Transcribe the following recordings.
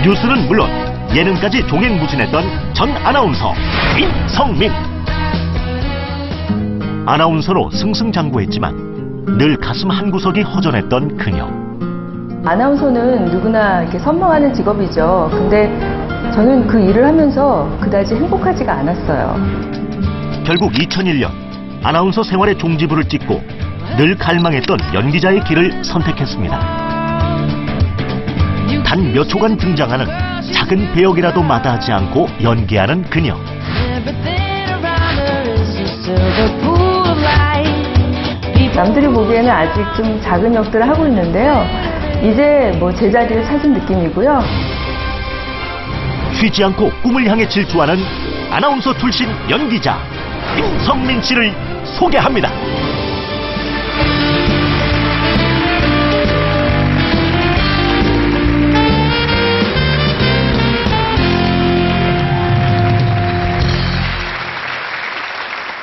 뉴스는 물론 예능까지 종횡무진했던 전 아나운서 임성민. 아나운서로 승승장구했지만 늘 가슴 한구석이 허전했던 그녀. 아나운서는 누구나 이렇게 선망하는 직업이죠. 근데 저는 그 일을 하면서 그다지 행복하지가 않았어요. 결국 2001년 아나운서 생활의 종지부를 찍고 늘 갈망했던 연기자의 길을 선택했습니다. 단 몇 초간 등장하는 작은 배역이라도 마다하지 않고 연기하는 그녀. 남들이 보기에는 아직 좀 작은 역들을 하고 있는데요. 이제 뭐 제자리를 찾은 느낌이고요. 쉬지 않고 꿈을 향해 질주하는 아나운서 출신 연기자 임성민 씨를 소개합니다.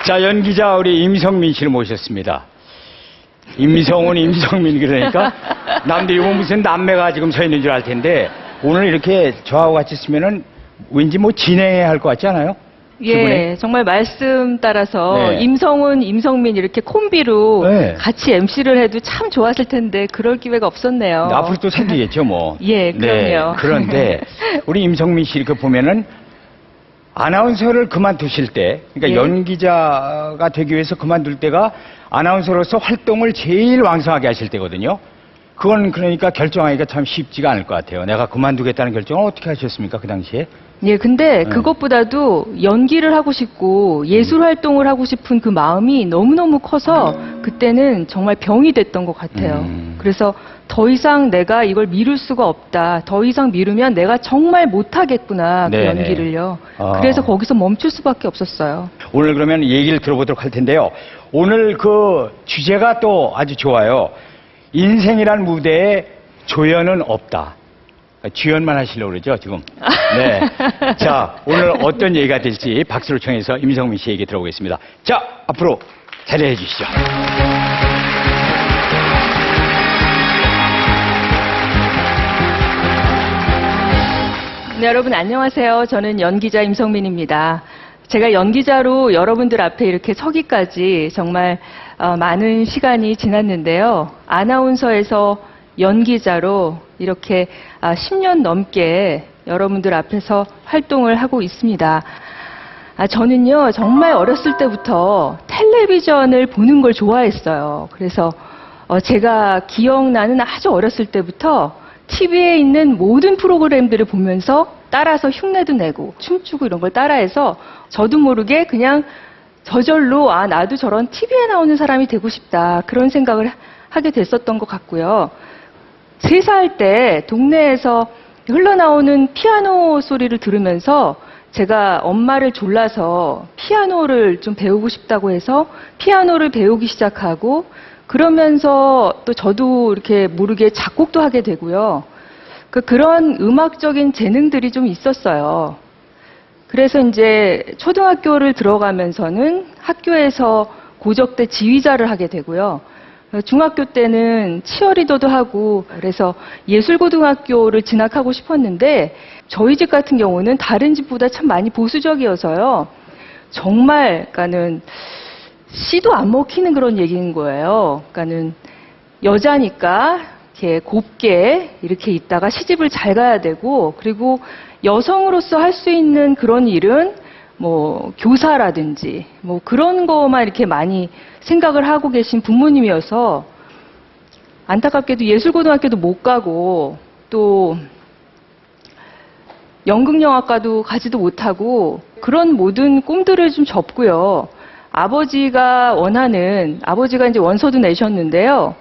자, 연기자 우리 임성민 씨를 모셨습니다. 임성은 임성민 그러니까 남들이 보면 무슨 남매가 지금 서 있는 줄 알 텐데 오늘 이렇게 저하고 같이 있으면은 왠지 뭐 진행해야 할 것 같지 않아요? 예, 기분이? 정말 말씀 따라서 네. 임성은, 임성민 이렇게 콤비로 네. 같이 MC를 해도 참 좋았을 텐데 그럴 기회가 없었네요. 앞으로 또 생기겠죠, 뭐. 예, 그럼요. 그런데 우리 임성민 씨 이렇게 보면은 아나운서를 그만두실 때, 그러니까 예. 연기자가 되기 위해서 그만둘 때가 아나운서로서 활동을 제일 왕성하게 하실 때거든요. 그건 그러니까 결정하기가 참 쉽지가 않을 것 같아요. 내가 그만두겠다는 결정을 어떻게 하셨습니까, 그 당시에? 예, 근데 그것보다도 연기를 하고 싶고 예술 활동을 하고 싶은 그 마음이 너무너무 커서 그때는 정말 병이 됐던 것 같아요. 그래서 더 이상 내가 이걸 미룰 수가 없다. 더 이상 미루면 내가 정말 못하겠구나, 그 네네. 연기를요. 아. 그래서 거기서 멈출 수밖에 없었어요. 오늘 그러면 얘기를 들어보도록 할 텐데요. 오늘 그 주제가 또 아주 좋아요. 인생이란 무대에 조연은 없다. 주연만 하시려고 그러죠, 지금. 네. 자, 오늘 어떤 얘기가 될지 박수를 청해서 임성민 씨 얘기 들어보겠습니다. 자, 앞으로 자리해 주시죠. 네, 여러분 안녕하세요. 저는 연기자 임성민입니다. 제가 연기자로 여러분들 앞에 이렇게 서기까지 정말 많은 시간이 지났는데요. 아나운서에서 연기자로 이렇게 10년 넘게 여러분들 앞에서 활동을 하고 있습니다. 저는요, 정말 어렸을 때부터 텔레비전을 보는 걸 좋아했어요. 그래서 제가 기억나는 아주 어렸을 때부터 TV에 있는 모든 프로그램들을 보면서 따라서 흉내도 내고 춤추고 이런 걸 따라해서 저도 모르게 그냥 저절로 나도 저런 TV에 나오는 사람이 되고 싶다, 그런 생각을 하게 됐었던 것 같고요. 3살 때 동네에서 흘러나오는 피아노 소리를 들으면서 제가 엄마를 졸라서 피아노를 좀 배우고 싶다고 해서 피아노를 배우기 시작하고, 그러면서 또 저도 이렇게 모르게 작곡도 하게 되고요. 그런 음악적인 재능들이 좀 있었어요. 그래서 이제 초등학교를 들어가면서는 학교에서 고적대 지휘자를 하게 되고요. 중학교 때는 치어리더도 하고, 그래서 예술고등학교를 진학하고 싶었는데 저희 집 같은 경우는 다른 집보다 참 많이 보수적이어서요. 정말 그러니까는 씨도 안 먹히는 그런 얘기인 거예요. 그러니까는 여자니까 이렇게 곱게 이렇게 있다가 시집을 잘 가야 되고, 그리고 여성으로서 할 수 있는 그런 일은 뭐 교사라든지 뭐 그런 거만 이렇게 많이 생각을 하고 계신 부모님이어서 안타깝게도 예술고등학교도 못 가고 또 연극영화과도 가지도 못하고 그런 모든 꿈들을 좀 접고요. 아버지가 이제 원서도 내셨는데요.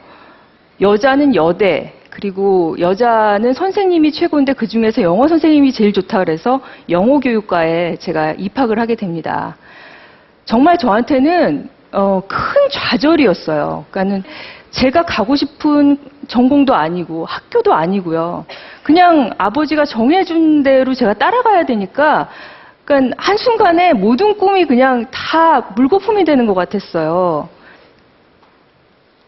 여자는 여대, 그리고 여자는 선생님이 최고인데 그 중에서 영어 선생님이 제일 좋다 그래서 영어 교육과에 제가 입학을 하게 됩니다. 정말 저한테는 큰 좌절이었어요. 그러니까는 제가 가고 싶은 전공도 아니고 학교도 아니고요. 그냥 아버지가 정해준 대로 제가 따라가야 되니까, 그러니까 한순간에 모든 꿈이 그냥 다 물거품이 되는 것 같았어요.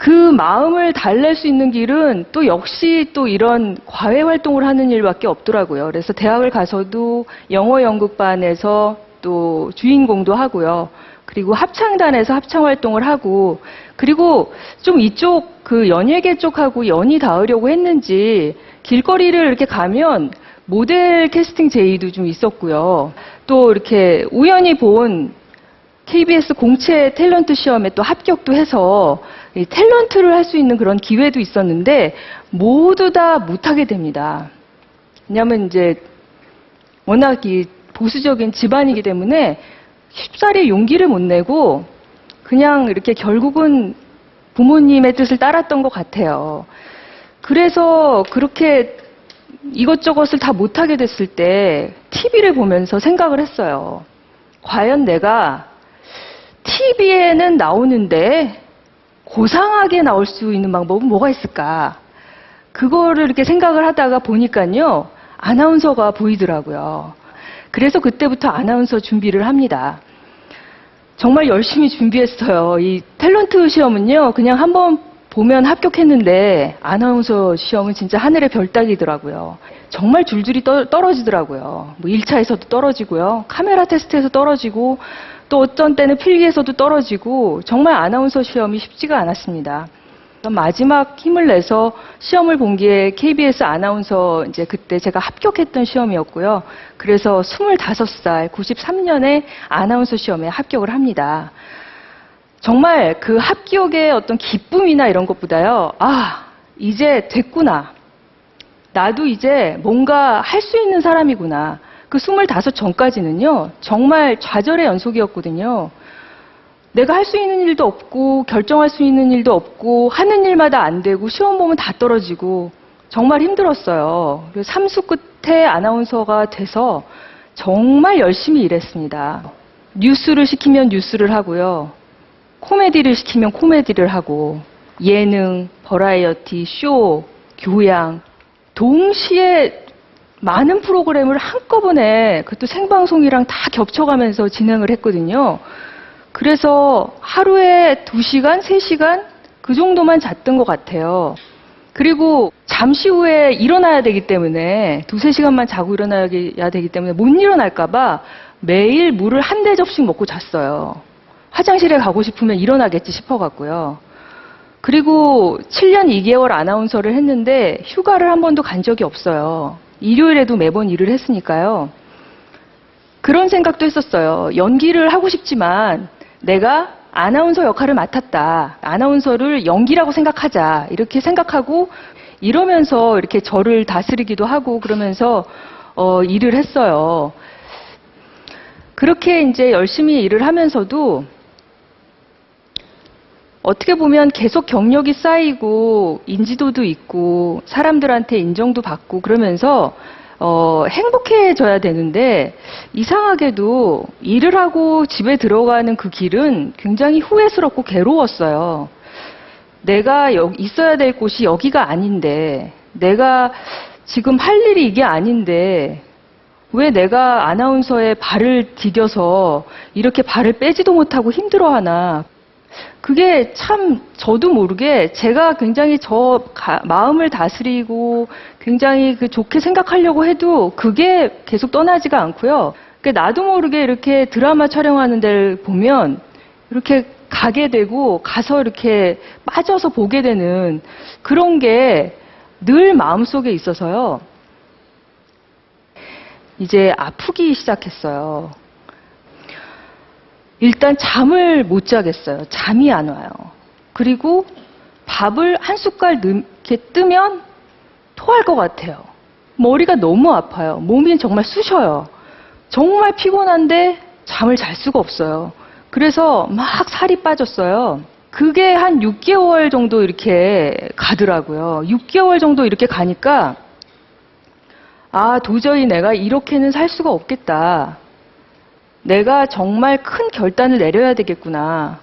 그 마음을 달랠 수 있는 길은 또 역시 또 이런 과외 활동을 하는 일밖에 없더라고요. 그래서 대학을 가서도 영어 연극반에서 또 주인공도 하고요. 그리고 합창단에서 합창 활동을 하고, 그리고 좀 이쪽 그 연예계 쪽하고 연이 닿으려고 했는지 길거리를 이렇게 가면 모델 캐스팅 제의도 좀 있었고요. 또 이렇게 우연히 본 KBS 공채 탤런트 시험에 또 합격도 해서 이 탤런트를 할 수 있는 그런 기회도 있었는데 모두 다 못하게 됩니다. 왜냐하면 이제 워낙 이 보수적인 집안이기 때문에 쉽사리 용기를 못 내고 그냥 이렇게 결국은 부모님의 뜻을 따랐던 것 같아요. 그래서 그렇게 이것저것을 다 못하게 됐을 때 TV를 보면서 생각을 했어요. 과연 내가 TV에는 나오는데 고상하게 나올 수 있는 방법은 뭐가 있을까? 그거를 이렇게 생각을 하다가 보니까요, 아나운서가 보이더라고요. 그래서 그때부터 아나운서 준비를 합니다. 정말 열심히 준비했어요. 이 탤런트 시험은요, 그냥 한번 보면 합격했는데 아나운서 시험은 진짜 하늘의 별 따기더라고요. 정말 줄줄이 떨어지더라고요. 뭐 1차에서도 떨어지고요. 카메라 테스트에서 떨어지고 또 어떤 때는 필기에서도 떨어지고 정말 아나운서 시험이 쉽지가 않았습니다. 마지막 힘을 내서 시험을 본 게 KBS 아나운서 이제 그때 제가 합격했던 시험이었고요. 그래서 25살 93년에 아나운서 시험에 합격을 합니다. 정말 그 합격의 어떤 기쁨이나 이런 것보다요. 아, 이제 됐구나. 나도 이제 뭔가 할 수 있는 사람이구나. 그 25 전까지는요. 정말 좌절의 연속이었거든요. 내가 할 수 있는 일도 없고 결정할 수 있는 일도 없고 하는 일마다 안 되고 시험 보면 다 떨어지고 정말 힘들었어요. 그래서 3수 끝에 아나운서가 돼서 정말 열심히 일했습니다. 뉴스를 시키면 뉴스를 하고요. 코미디를 시키면 코미디를 하고 예능, 버라이어티, 쇼, 교양 동시에 많은 프로그램을 한꺼번에 그것도 생방송이랑 다 겹쳐가면서 진행을 했거든요. 그래서 하루에 2시간, 3시간 그 정도만 잤던 것 같아요. 그리고 잠시 후에 일어나야 되기 때문에 2-3시간만 자고 일어나야 되기 때문에 못 일어날까봐 매일 물을 한 대접씩 먹고 잤어요. 화장실에 가고 싶으면 일어나겠지 싶어갖고요. 그리고 7년 2개월 아나운서를 했는데 휴가를 한 번도 간 적이 없어요. 일요일에도 매번 일을 했으니까요. 그런 생각도 했었어요. 연기를 하고 싶지만 내가 아나운서 역할을 맡았다. 아나운서를 연기라고 생각하자. 이렇게 생각하고 이러면서 이렇게 저를 다스리기도 하고 그러면서 일을 했어요. 그렇게 이제 열심히 일을 하면서도 어떻게 보면 계속 경력이 쌓이고 인지도도 있고 사람들한테 인정도 받고 그러면서 행복해져야 되는데 이상하게도 일을 하고 집에 들어가는 그 길은 굉장히 후회스럽고 괴로웠어요. 내가 있어야 될 곳이 여기가 아닌데 내가 지금 할 일이 이게 아닌데 왜 내가 아나운서에 발을 디뎌서 이렇게 발을 빼지도 못하고 힘들어하나. 그게 참 저도 모르게 제가 굉장히 마음을 다스리고 굉장히 좋게 생각하려고 해도 그게 계속 떠나지가 않고요. 나도 모르게 이렇게 드라마 촬영하는 데를 보면 이렇게 가게 되고 가서 이렇게 빠져서 보게 되는 그런 게 늘 마음속에 있어서요. 이제 아프기 시작했어요. 일단 잠을 못 자겠어요. 잠이 안 와요. 그리고 밥을 한 숟갈 이렇게 뜨면 토할 것 같아요. 머리가 너무 아파요. 몸이 정말 쑤셔요. 정말 피곤한데 잠을 잘 수가 없어요. 그래서 막 살이 빠졌어요. 그게 한 6개월 정도 이렇게 가더라고요. 6개월 정도 이렇게 가니까 아, 도저히 내가 이렇게는 살 수가 없겠다. 내가 정말 큰 결단을 내려야 되겠구나.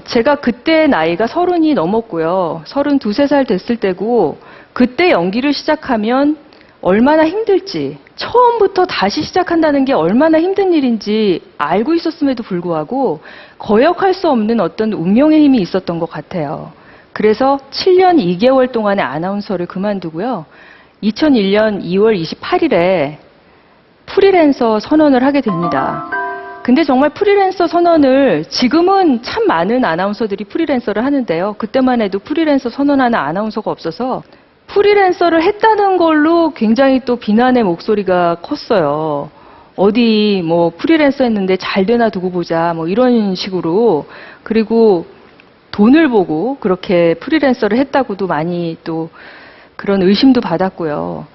제가 그때 나이가 30이 넘었고요. 32, 3살 됐을 때고 그때 연기를 시작하면 얼마나 힘들지, 처음부터 다시 시작한다는 게 얼마나 힘든 일인지 알고 있었음에도 불구하고 거역할 수 없는 어떤 운명의 힘이 있었던 것 같아요. 그래서 7년 2개월 동안의 아나운서를 그만두고요. 2001년 2월 28일에 프리랜서 선언을 하게 됩니다. 근데 정말 프리랜서 선언을 지금은 참 많은 아나운서들이 프리랜서를 하는데요. 그때만 해도 프리랜서 선언하는 아나운서가 없어서 프리랜서를 했다는 걸로 굉장히 또 비난의 목소리가 컸어요. 어디 뭐 프리랜서 했는데 잘 되나 두고 보자 뭐 이런 식으로. 그리고 돈을 보고 그렇게 프리랜서를 했다고도 많이 또 그런 의심도 받았고요.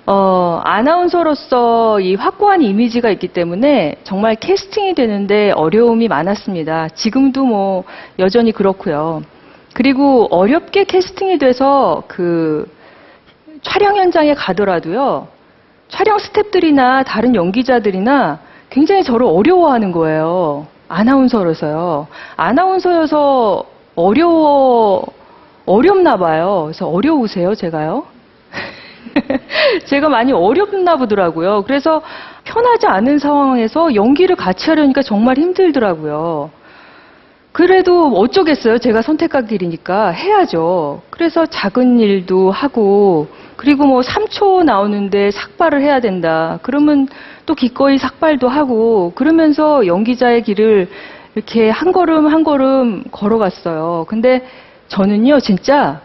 아나운서로서 이 확고한 이미지가 있기 때문에 정말 캐스팅이 되는데 어려움이 많았습니다. 지금도 뭐 여전히 그렇고요. 그리고 어렵게 캐스팅이 돼서 그 촬영 현장에 가더라도요. 촬영 스태프들이나 다른 연기자들이나 굉장히 저를 어려워하는 거예요. 아나운서로서요. 아나운서여서 어렵나 봐요. 그래서 어려우세요, 제가요? 제가 많이 어렵나 보더라고요. 그래서 편하지 않은 상황에서 연기를 같이 하려니까 정말 힘들더라고요. 그래도 어쩌겠어요. 제가 선택한 길이니까 해야죠. 그래서 작은 일도 하고, 그리고 뭐 3초 나오는데 삭발을 해야 된다. 그러면 또 기꺼이 삭발도 하고, 그러면서 연기자의 길을 이렇게 한 걸음 한 걸음 걸어갔어요. 근데 저는요, 진짜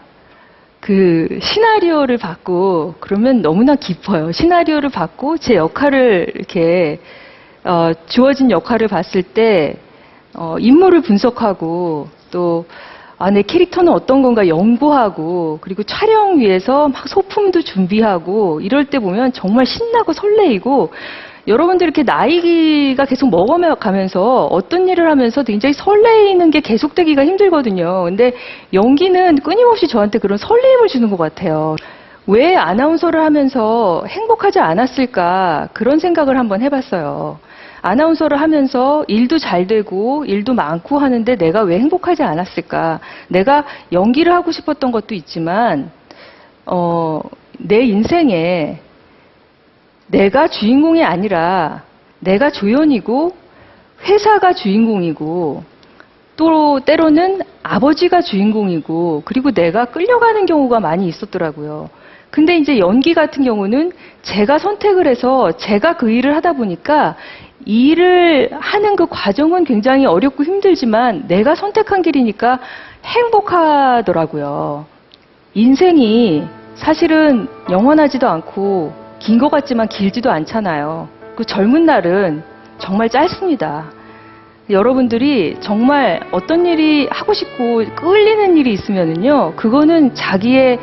그 시나리오를 받고 그러면 너무나 깊어요. 시나리오를 받고 제 역할을 이렇게 주어진 역할을 봤을 때 인물을 분석하고 또 내 캐릭터는 어떤 건가 연구하고 그리고 촬영 위해서 막 소품도 준비하고 이럴 때 보면 정말 신나고 설레이고 여러분들 이렇게 나이가 계속 먹어가면서 어떤 일을 하면서 굉장히 설레이는 게 계속되기가 힘들거든요. 근데 연기는 끊임없이 저한테 그런 설레임을 주는 것 같아요. 왜 아나운서를 하면서 행복하지 않았을까 그런 생각을 한번 해봤어요. 아나운서를 하면서 일도 잘 되고 일도 많고 하는데 내가 왜 행복하지 않았을까? 내가 연기를 하고 싶었던 것도 있지만 내 인생에 내가 주인공이 아니라 내가 조연이고 회사가 주인공이고 또 때로는 아버지가 주인공이고 그리고 내가 끌려가는 경우가 많이 있었더라고요. 근데 이제 연기 같은 경우는 제가 선택을 해서 제가 그 일을 하다 보니까 이 일을 하는 그 과정은 굉장히 어렵고 힘들지만 내가 선택한 길이니까 행복하더라고요. 인생이 사실은 영원하지도 않고 긴 것 같지만 길지도 않잖아요. 그 젊은 날은 정말 짧습니다. 여러분들이 정말 어떤 일이 하고 싶고 끌리는 일이 있으면은요, 그거는 자기의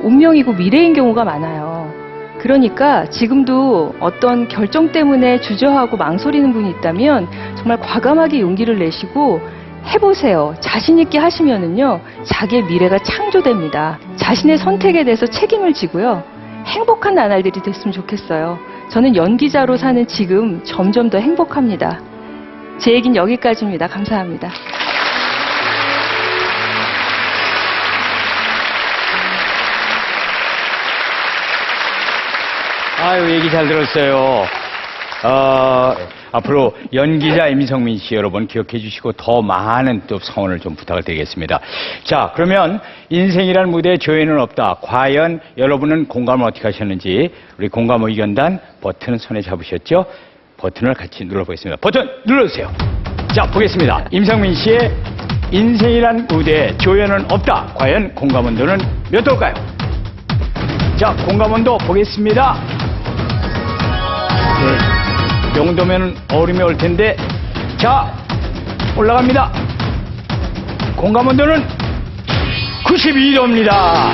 운명이고 미래인 경우가 많아요. 그러니까 지금도 어떤 결정 때문에 주저하고 망설이는 분이 있다면 정말 과감하게 용기를 내시고 해보세요. 자신 있게 하시면은요, 자기의 미래가 창조됩니다. 자신의 선택에 대해서 책임을 지고요. 행복한 나날들이 됐으면 좋겠어요. 저는 연기자로 사는 지금 점점 더 행복합니다. 제 얘기는 여기까지입니다. 감사합니다. 아유, 얘기 잘 들었어요. 앞으로 연기자 임성민 씨 여러분 기억해 주시고 더 많은 또 성원을 좀 부탁을 드리겠습니다. 자, 그러면 인생이란 무대에 조연은 없다. 과연 여러분은 공감을 어떻게 하셨는지 우리 공감 의견단 버튼 손에 잡으셨죠? 버튼을 같이 눌러보겠습니다. 버튼 눌러주세요. 자, 보겠습니다. 임성민 씨의 인생이란 무대에 조연은 없다. 과연 공감 온도는 몇 도일까요? 자, 공감 온도 보겠습니다. 네, 이 정도면 어림이 올 텐데, 자, 올라갑니다. 공감 온도는 92도입니다.